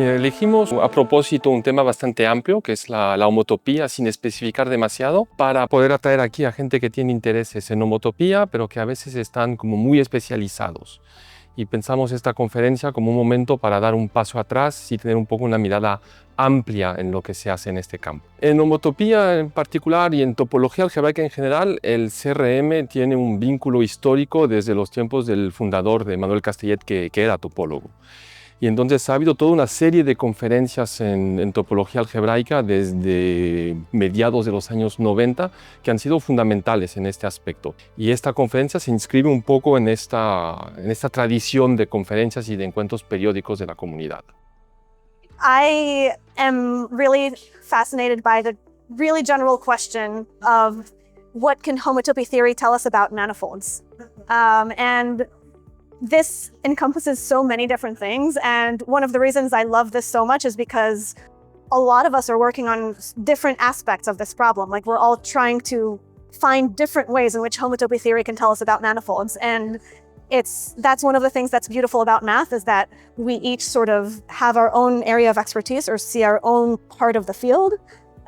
Elegimos a propósito un tema bastante amplio, que es la homotopía, sin especificar demasiado, para poder atraer aquí a gente que tiene intereses en homotopía, pero que a veces están como muy especializados. Y pensamos esta conferencia como un momento para dar un paso atrás y tener un poco una mirada amplia en lo que se hace en este campo. En homotopía en particular y en topología algebraica en general, el CRM tiene un vínculo histórico desde los tiempos del fundador de Manuel Castellet, que era topólogo. Y entonces ha habido toda una serie de conferencias en topología algebraica desde mediados de los años 90 que han sido fundamentales en este aspecto. Y esta conferencia se inscribe un poco en esta tradición de conferencias y de encuentros periódicos de la comunidad. I am really fascinated by the really general question of what can homotopy theory tell us about manifolds? And this encompasses so many different things, and one of the reasons I love this so much is because a lot of us are working on different aspects of this problem. Like, we're all trying to find different ways in which homotopy theory can tell us about manifolds, and that's one of the things that's beautiful about math, is that we each sort of have our own area of expertise or see our own part of the field,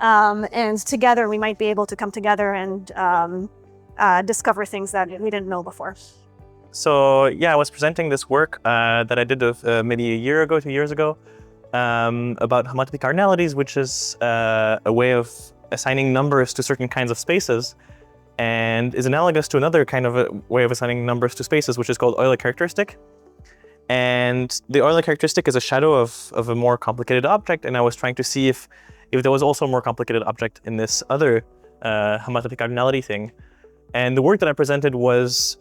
and together we might be able to come together and discover things that we didn't know before. So yeah, I was presenting this work that I did maybe a year ago, 2 years ago, about homotopy cardinalities, which is a way of assigning numbers to certain kinds of spaces, and is analogous to another kind of a way of assigning numbers to spaces, which is called Euler characteristic. And the Euler characteristic is a shadow of a more complicated object, and I was trying to see if there was also a more complicated object in this other homotopy cardinality thing. And the work that I presented was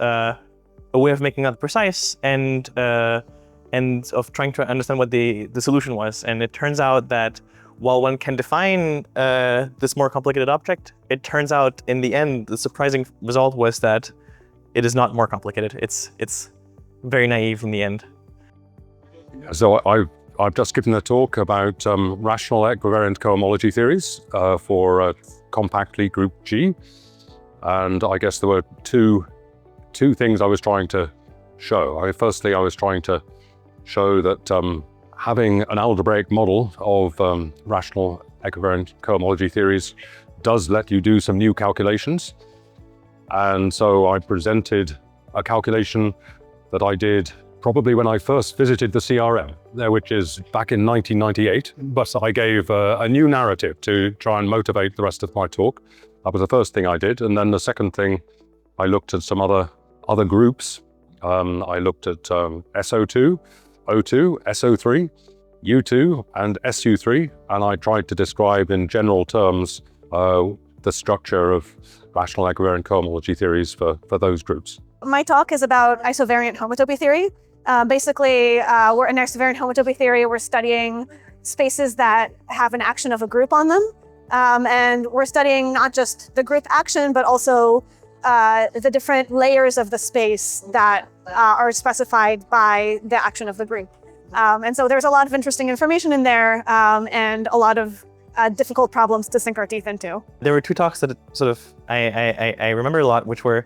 a way of making that precise and of trying to understand what the solution was. And it turns out that while one can define this more complicated object, it turns out in the end, the surprising result was that it is not more complicated. It's very naive in the end. So I've just given a talk about rational equivariant cohomology theories for compactly group G. And I guess there were two things I was trying to show. Firstly, I was trying to show that having an algebraic model of rational equivariant cohomology theories does let you do some new calculations. And so I presented a calculation that I did probably when I first visited the CRM, which is back in 1998. But I gave a new narrative to try and motivate the rest of my talk. That was the first thing I did. And then the second thing, I looked at some other groups. I looked at SO2, O2, SO3, U2, and SU3, and I tried to describe in general terms the structure of rational equivariant cohomology theories for those groups. My talk is about isovariant homotopy theory. Basically, we're in isovariant homotopy theory, we're studying spaces that have an action of a group on them. And we're studying not just the group action, but also the different layers of the space that are specified by the action of the group. And so there's a lot of interesting information in there, and a lot of difficult problems to sink our teeth into. There were two talks that sort of I remember a lot, which were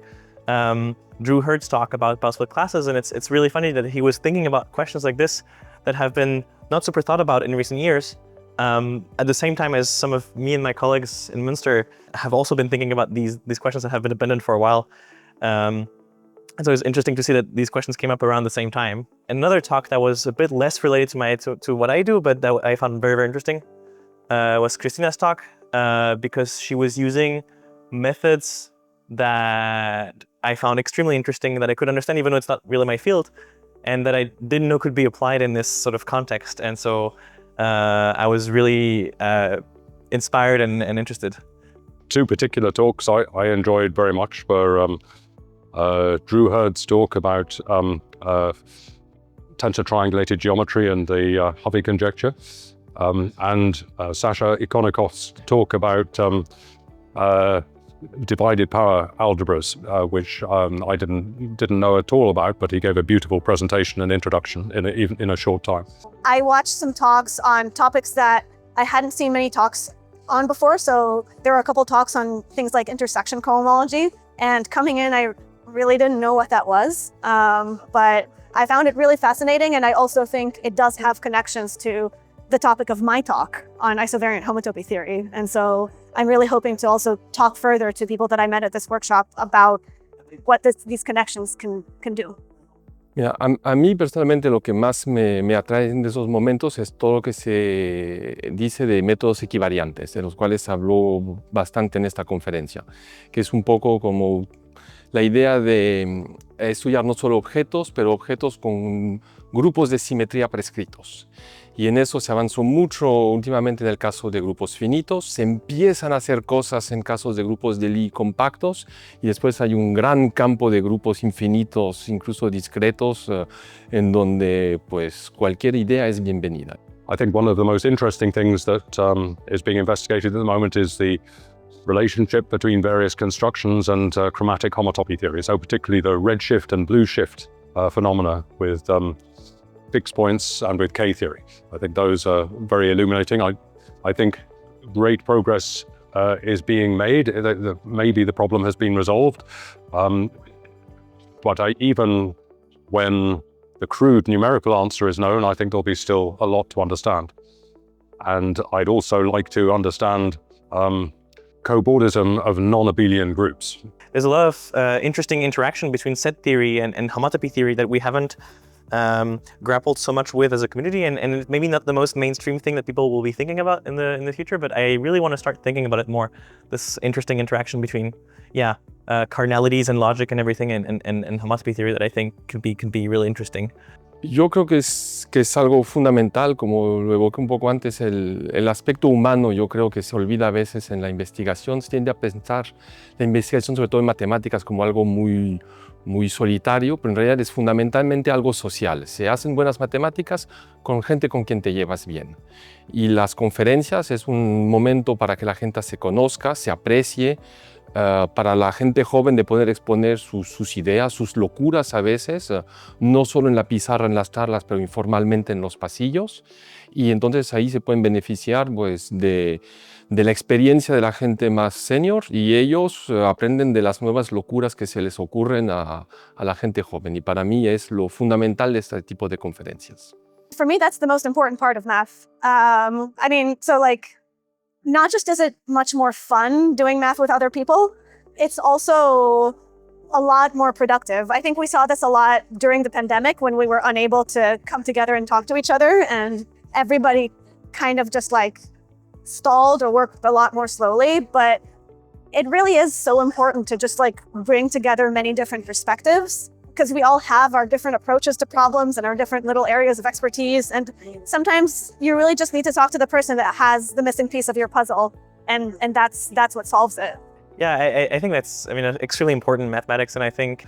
Drew Hurd's talk about split classes, and it's really funny that he was thinking about questions like this that have been not super thought about in recent years. At the same time as some of me and my colleagues in Münster have also been thinking about these questions that have been abandoned for a while. And so it's interesting to see that these questions came up around the same time. Another talk that was a bit less related to what I do, but that I found very, very interesting, was Christina's talk, because she was using methods that I found extremely interesting, that I could understand even though it's not really my field, and that I didn't know could be applied in this sort of context. And so I was really inspired and interested. Two particular talks I enjoyed very much were Drew Hurd's talk about tensor triangulated geometry and the Hovey conjecture, and Sasha Ikonokov's talk about divided power algebras, which I didn't know at all about, but he gave a beautiful presentation and introduction in a short time. I watched some talks on topics that I hadn't seen many talks on before. So there were a couple talks on things like intersection cohomology, and coming in, I really didn't know what that was, but I found it really fascinating, and I also think it does have connections to the topic of my talk on isovariant homotopy theory. And so I'm really hoping to also talk further to people that I met at this workshop about what these connections can do. Mira, a mí personalmente lo que más me atrae en esos momentos es todo lo que se dice de métodos equivariantes, de los cuales habló bastante en esta conferencia, que es un poco como la idea de estudiar no solo objetos, pero objetos con grupos de simetría prescritos. Y en eso se avanzó mucho últimamente en el caso de grupos finitos. Se empiezan a hacer cosas en casos de grupos de Lie compactos, y después hay un gran campo de grupos infinitos, incluso discretos, en donde pues cualquier idea es bienvenida. I think one of the most interesting things that is being investigated at the moment is the relationship between various constructions and chromatic homotopy theory. So particularly the redshift and blueshift phenomena with fixed points and with K-theory. I think those are very illuminating. I think great progress is being made. Maybe the problem has been resolved. But even when the crude numerical answer is known, I think there'll be still a lot to understand. And I'd also like to understand cobordism of non-abelian groups. There's a lot of interesting interaction between set theory and homotopy theory that we haven't grappled so much with as a community, and maybe not the most mainstream thing that people will be thinking about in the future, but I really want to start thinking about it more. This interesting interaction between, cardinalities and logic and everything, and homotopy theory that I think can be really interesting. Yo creo que es algo fundamental, como lo evoqué un poco antes, el aspecto humano. Yo creo que se olvida a veces en la investigación. Se tiende a pensar la investigación, sobre todo en matemáticas, como algo muy solitario, pero en realidad es fundamentalmente algo social. Se hacen buenas matemáticas con gente con quien te llevas bien. Y las conferencias es un momento para que la gente se conozca, se aprecie, para la gente joven de poder exponer sus ideas, sus locuras a veces, no solo en la pizarra, en las charlas, pero informalmente en los pasillos. Y entonces ahí se pueden beneficiar pues, de la experiencia de la gente más senior, y ellos aprenden de las nuevas locuras que se les ocurren a la gente joven. Y para mí es lo fundamental de este tipo de conferencias. For me, that's the most important part of math. Not just is it much more fun doing math with other people, it's also a lot more productive. I think we saw this a lot during the pandemic when we were unable to come together and talk to each other, and everybody kind of just stalled or worked a lot more slowly. But it really is so important to just bring together many different perspectives, because we all have our different approaches to problems and our different little areas of expertise. And sometimes you really just need to talk to the person that has the missing piece of your puzzle, and that's what solves it. Yeah, I think that's extremely important in mathematics, and I think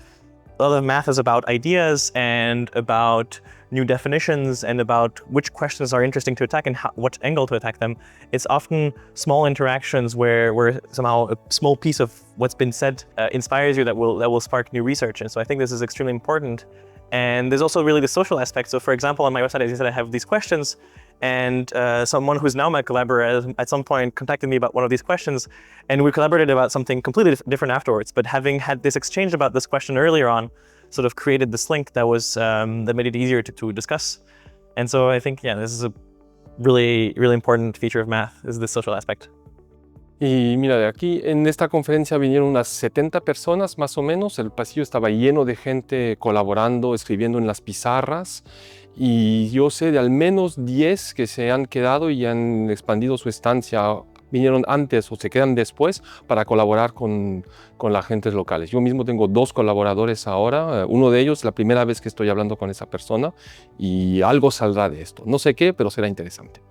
a lot of math is about ideas and about new definitions and about which questions are interesting to attack and what angle to attack them. It's often small interactions where somehow a small piece of what's been said inspires you that will spark new research. And so I think this is extremely important. And there's also really the social aspect. So for example, on my website, as you said, I have these questions, and someone who's now my collaborator at some point contacted me about one of these questions, and we collaborated about something completely different afterwards. But having had this exchange about this question earlier on sort of created this link that made it easier to discuss. And so I think, this is a really, really important feature of math, is the social aspect. Y mira, de aquí en esta conferencia vinieron unas 70 personas más o menos. El pasillo estaba lleno de gente colaborando, escribiendo en las pizarras. Y yo sé de al menos 10 que se han quedado y han expandido su estancia. Vinieron antes o se quedan después para colaborar con las gentes locales. Yo mismo tengo 2 colaboradores ahora. Uno de ellos, la primera vez que estoy hablando con esa persona, y algo saldrá de esto. No sé qué, pero será interesante.